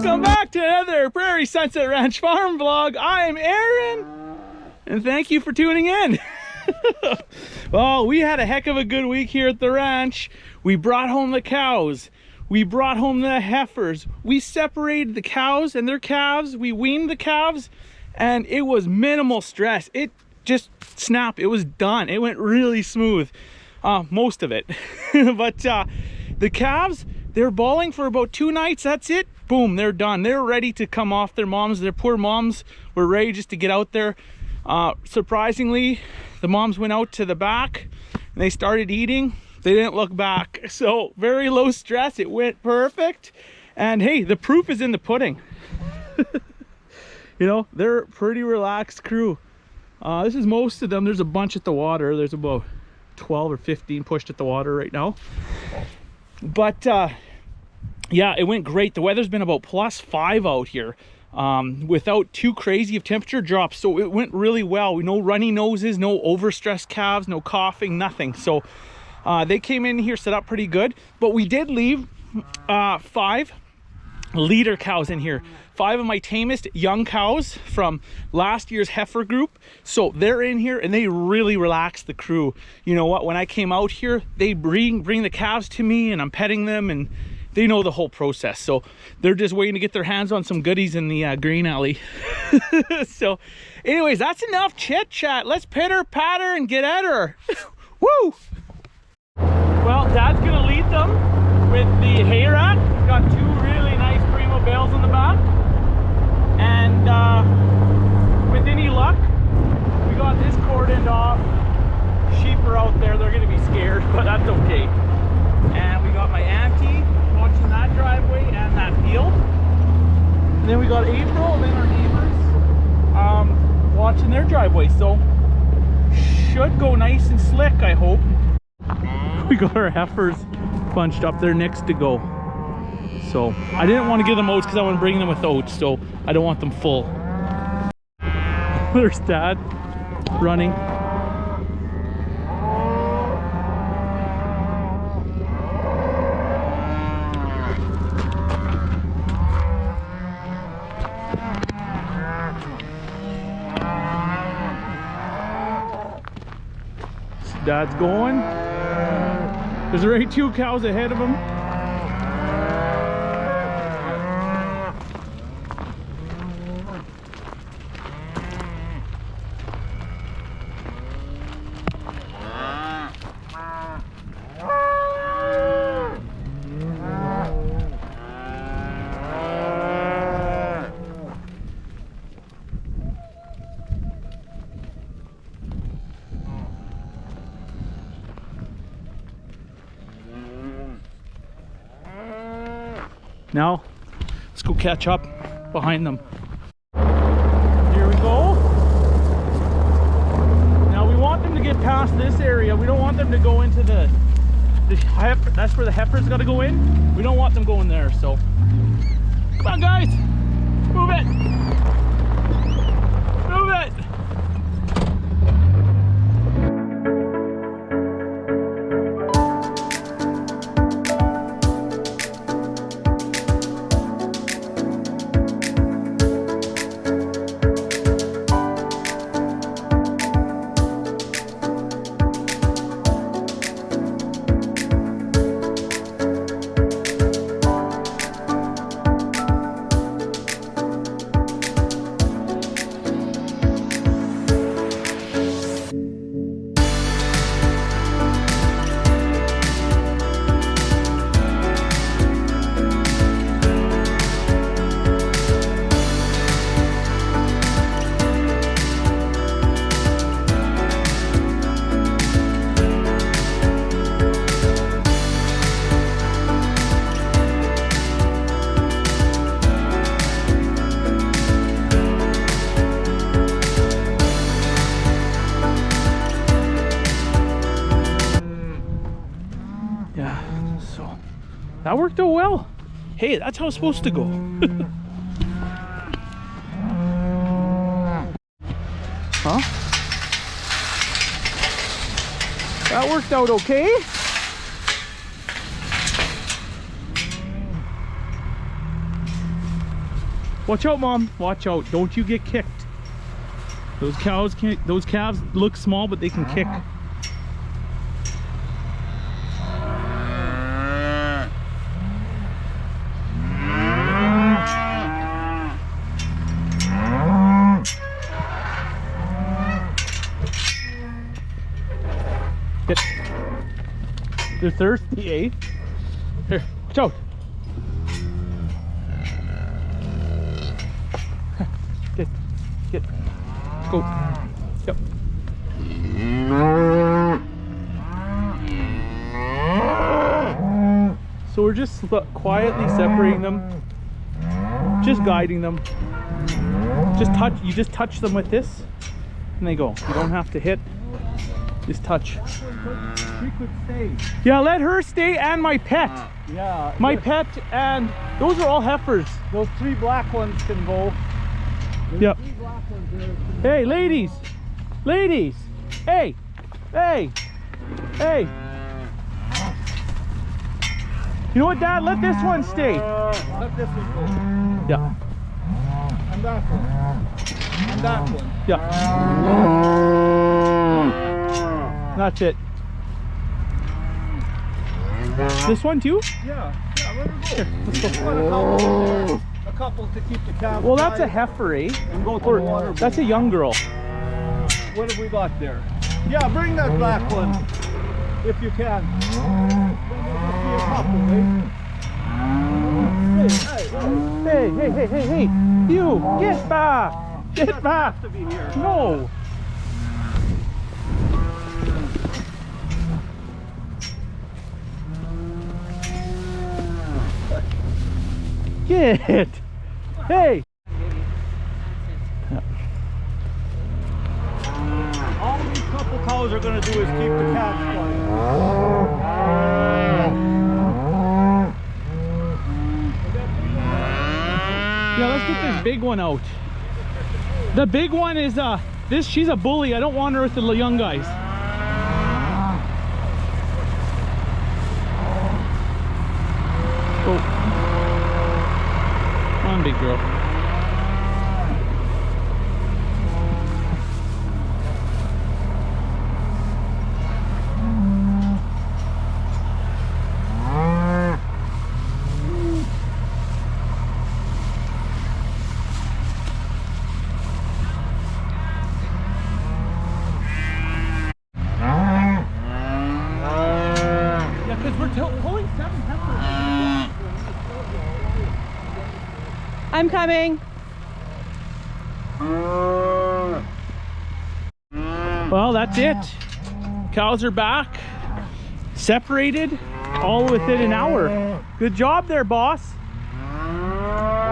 Welcome back to another Prairie Sunset Ranch Farm vlog. I'm Aaron, and thank you for tuning in. Well, we had a heck of a good week here at the ranch. We brought home the cows. We brought home the heifers. We separated the cows and their calves. We weaned the calves, and it was minimal stress. It just snapped. It was done. It went really smooth, most of it. But the calves, they're bawling for about 2 nights. That's it. Boom, they're done. They're ready to come off their moms. Their poor moms were ready just to get out there. Surprisingly, the moms went out to the back and they started eating. They didn't look back. So very low stress. It went perfect. And hey, the proof is in the pudding. You know, they're a pretty relaxed crew. This is most of them. There's a bunch at the water. There's about 12 or 15 pushed at the water right now. But yeah, it went great. The weather's been about +5 out here, without too crazy of temperature drops. So it went really well. No runny noses, no overstressed calves, no coughing, nothing. So they came in here set up pretty good. But we did leave 5 leader cows in here. 5 of my tamest young cows from last year's heifer group. So they're in here and they really relax the crew. You know what, when I came out here, they bring the calves to me and I'm petting them and they know the whole process. So they're just waiting to get their hands on some goodies in the green alley. So anyways, that's enough chit chat. Let's pitter patter and get at her. Woo! Well, Dad's gonna lead them with the hay rack. Got 2 really nice primo bales in the back. And with any luck, we got this cord end off. Sheep are out there, they're gonna be scared, but that's okay. And we got my auntie watching that driveway and that field. And then we got April and then our neighbors watching their driveway. So should go nice and slick, I hope. We got our heifers bunched up there next to go. So I didn't want to give them oats because I want to bring them with oats, so I don't want them full. There's Dad running. So Dad's going. There's already 2 cows ahead of him. Now, let's go catch up behind them. Here we go. Now we want them to get past this area. We don't want them to go into the heifer. That's where the heifer's got to go in. We don't want them going there, so. Come on, guys. Move it. Move it. That worked out well. Hey, that's how it's supposed to go. Huh? That worked out okay. Watch out, Mom. Watch out. Don't you get kicked. Those cows can't, those calves look small, but they can kick. They're thirsty, eh? Here, watch out. Get. Go. Yep. So we're just quietly separating them, just guiding them. You just touch them with this, and they go. You don't have to hit. Just touch. She could stay. Yeah, let her stay, and my pet. Yeah. My pet, and those are all heifers. Those 3 black ones can go. Yep. 3 black ones there. Hey, ladies. Ladies. Hey. Hey. Hey. You know what, Dad? Let this one stay. Let this one go. Yeah. And that one. And that one. Yeah. That's it. This one too? Yeah. Yeah, let her go. Here, let's go. Put a couple to keep the calves. Well, that's a alive heifer, eh? and go to Or the water. that's a young girl. What have we got there? Yeah, bring that black one if you can. Then there'll just be a couple, eh? Hey. You, get back. Get back. To be here. No. Get. Hey. All these couple cows are going to do is keep the calves quiet. Yeah, let's get this big one out. The big one is she's a bully. I don't want her with the young guys. Go. Come on, big girl. Pulling 7 heifers. I'm coming. Well, that's it. Cows are back, separated, all within an hour. Good job there, boss. We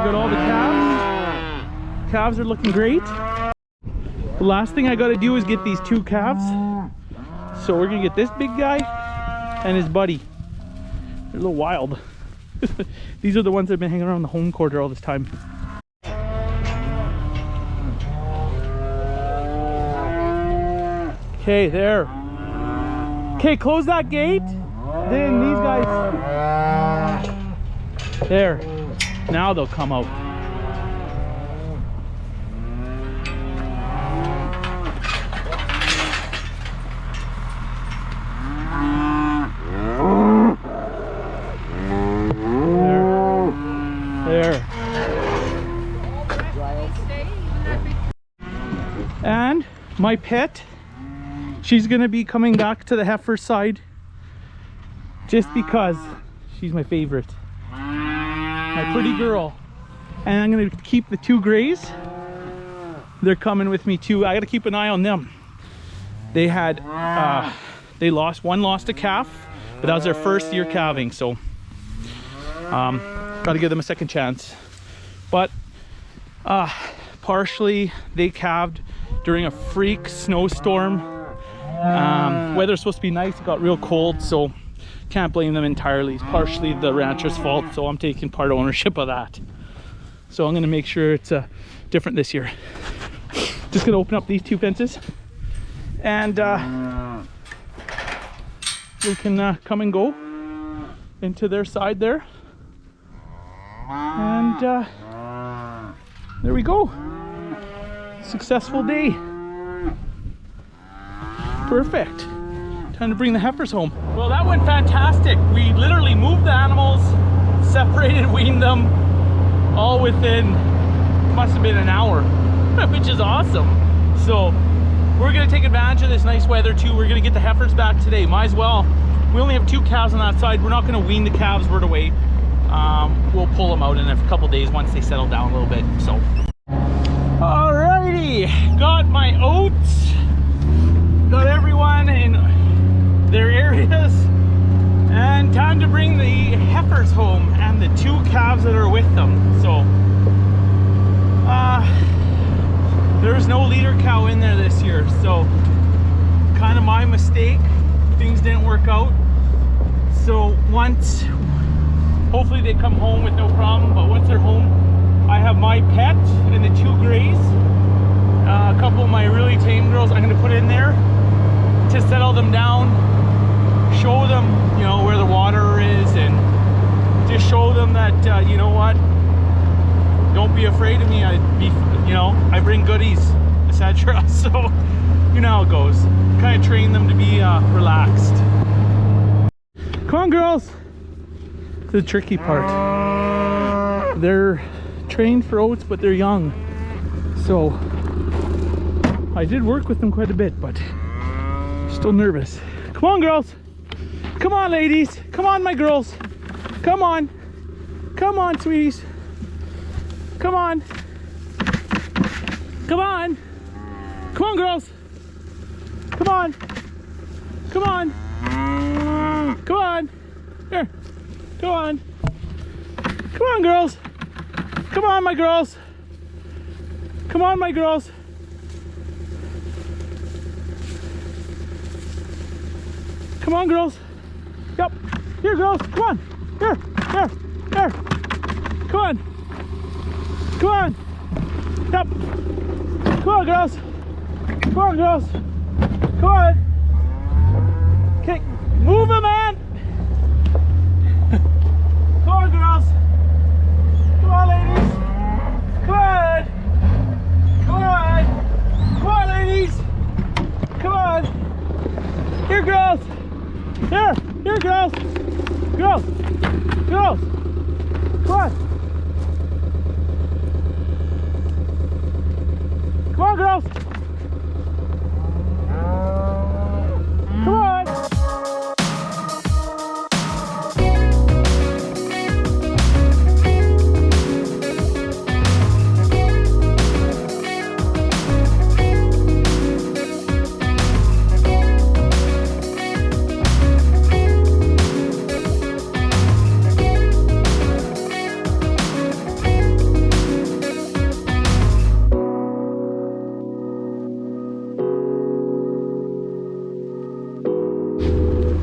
got all the calves. Calves are looking great. The last thing I got to do is get these 2 calves. So we're gonna get this big guy and his buddy. They're a little wild. These are the ones that have been hanging around the home quarter all this time. Okay, there. Okay, close that gate. Then these guys. There. Now they'll come out. There. And my pet, she's gonna be coming back to the heifer side just because she's my favorite. My pretty girl. And I'm gonna keep the 2 grays. They're coming with me too. I gotta keep an eye on them. They had, one lost a calf, but that was their first year calving, so gotta give them a second chance. But partially they calved during a freak snowstorm. Weather's supposed to be nice, it got real cold, so can't blame them entirely. It's partially the rancher's fault, so I'm taking part ownership of that. So I'm gonna make sure it's different this year. Just gonna open up these 2 fences and we can come and go into their side there. And there we go. Successful day. Perfect. Time to bring the heifers home. Well, that went fantastic. We literally moved the animals, separated, weaned them, all within, must have been an hour, which is awesome. So we're gonna take advantage of this nice weather too. We're gonna get the heifers back today. Might as well. We only have 2 calves on that side. We're not gonna wean the calves right away. We'll pull them out in a couple days once they settle down a little bit. So, alrighty, got my oats, got everyone in their areas, and time to bring the heifers home and the 2 calves that are with them. So, there's no leader cow in there this year, so kind of my mistake. Things didn't work out. So once, hopefully they come home with no problem, but once they're home, I have my pet and the 2 grays, a couple of my really tame girls I'm going to put in there to settle them down, show them, you know, where the water is, and just show them that, you know what, don't be afraid of me. I bring goodies, etc. So, you know how it goes. Kind of train them to be relaxed. Come on, girls. The tricky part. They're trained for oats, but they're young. So I did work with them quite a bit, but still nervous. Come on, girls. Come on, ladies. Come on, my girls. Come on. Come on, sweeties. Come on. Come on. Come on, girls. Come on. Come on. Come on. Here. Come on. Come on, girls. Come on, my girls. Come on, my girls. Come on, girls. Yep. Here, girls. Come on. Here. Here. Here. Come on. Come on. Yep. Come on, girls. Come on, girls. Come on. Okay. Move it, man. Come on, girls. Come on, ladies. Come on. Come on. Come on, ladies. Come on. Here, girls. Here. Here, girls. Girls. Girls. Come on. Come on, girls. Come on.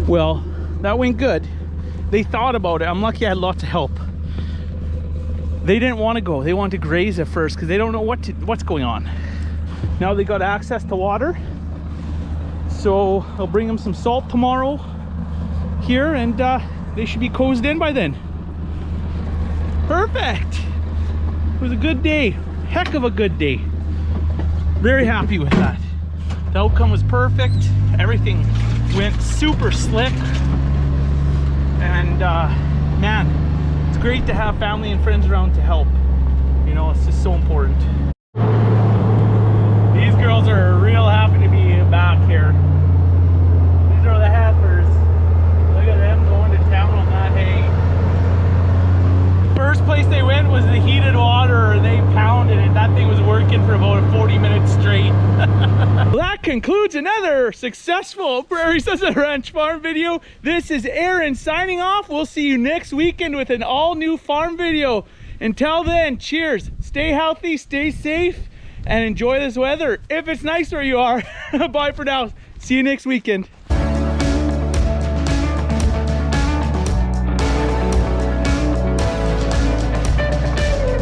Well, that went good. They thought about it. I'm lucky I had lots of help. They didn't want to go. They wanted to graze at first because they don't know what's going on. Now they got access to water. So I'll bring them some salt tomorrow here, and they should be closed in by then. Perfect. It was a good day. Heck of a good day. Very happy with that. The outcome was perfect. Everything went super slick, and man, it's great to have family and friends around to help. You know, it's just so important. These girls are real happy to be back here. These are the heifers. Look at them going to town on that hay. First place they went was the heated water, and they pounded it. That thing was working for about 40 minutes straight. Well, that concludes another successful Prairie Sunset Ranch farm video. This is Aaron signing off. We'll see you next weekend with an all-new farm video. Until then, cheers. Stay healthy, stay safe, and enjoy this weather if it's nice where you are. Bye for now. See you next weekend.